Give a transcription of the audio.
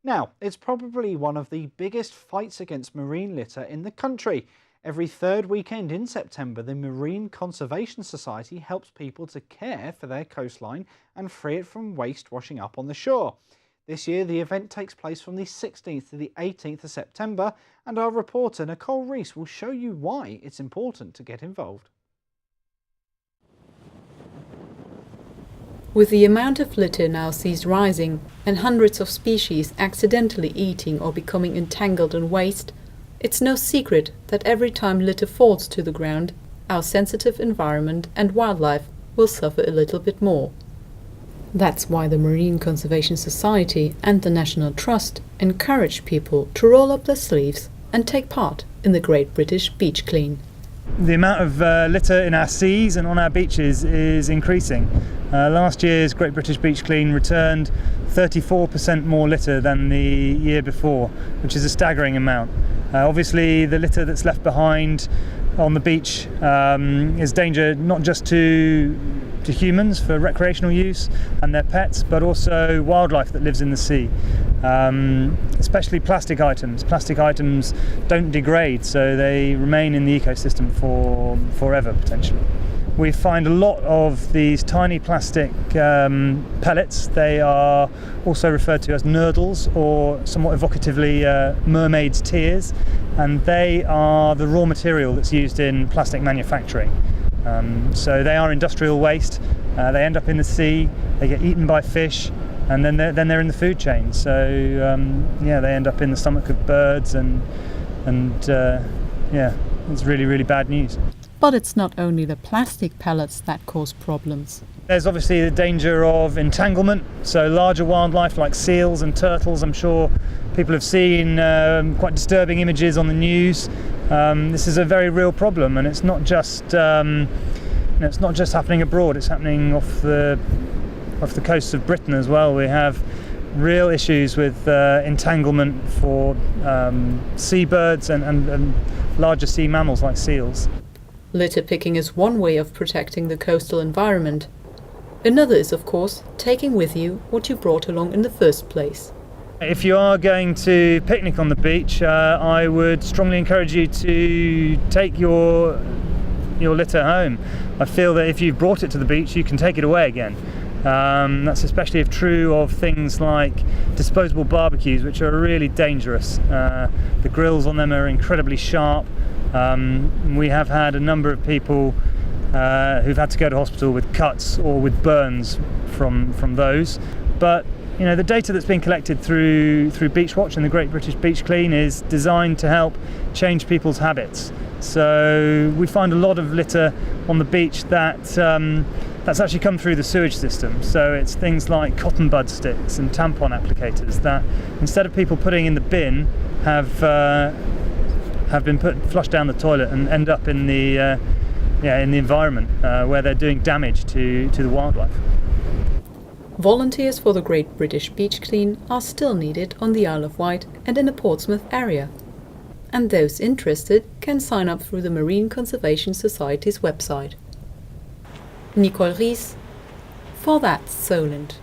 Now, it's probably one of the biggest fights against marine litter in the country. Every third weekend in September, the Marine Conservation Society helps people to care for their coastline and free it from waste washing up on the shore. This year, the event takes place from the 16th to the 18th of September, and our reporter Nicole Ris will show you why it's important to get involved. With the amount of litter now sees rising and hundreds of species accidentally eating or becoming entangled in waste, it's no secret that every time litter falls to the ground, our sensitive environment and wildlife will suffer a little bit more. That's why the Marine Conservation Society and the National Trust encourage people to roll up their sleeves and take part in the Great British Beach Clean. The amount of litter in our seas and on our beaches is increasing. Last year's Great British Beach Clean returned 34% more litter than the year before, which is a staggering amount. Obviously, the litter that's left behind on the beach is danger not just to humans for recreational use and their pets, but also wildlife that lives in the sea, especially plastic items. Plastic items don't degrade, so they remain in the ecosystem for forever potentially. We find a lot of these tiny plastic pellets. They are also referred to as nurdles, or somewhat evocatively mermaid's tears, and they are the raw material that's used in plastic manufacturing. So they are industrial waste. They end up in the sea, they get eaten by fish, and then they're in the food chain. So yeah, they end up in the stomach of birds, and yeah, it's really, really bad news. But it's not only the plastic pellets that cause problems. There's obviously the danger of entanglement, so larger wildlife like seals and turtles. I'm sure people have seen quite disturbing images on the news. This is a very real problem, and it's not just happening abroad. It's happening off the coasts of Britain as well. We have real issues with entanglement for seabirds and larger sea mammals like seals. Litter picking is one way of protecting the coastal environment. Another is, of course, taking with you what you brought along in the first place. If you are going to picnic on the beach, I would strongly encourage you to take your litter home. I feel that if you've brought it to the beach, you can take it away again. That's especially true of things like disposable barbecues, which are really dangerous. The grills on them are incredibly sharp. We have had a number of people who've had to go to hospital with cuts or with burns from those. But you know, the data that's been collected through Beachwatch and the Great British Beach Clean is designed to help change people's habits. So we find a lot of litter on the beach that's actually come through the sewage system. So it's things like cotton bud sticks and tampon applicators that, instead of people putting in the bin, have been flushed down the toilet and end up in the environment where they're doing damage to the wildlife. Volunteers for the Great British Beach Clean are still needed on the Isle of Wight and in the Portsmouth area. And those interested can sign up through the Marine Conservation Society's website. Nicole Ris, for That's Solent.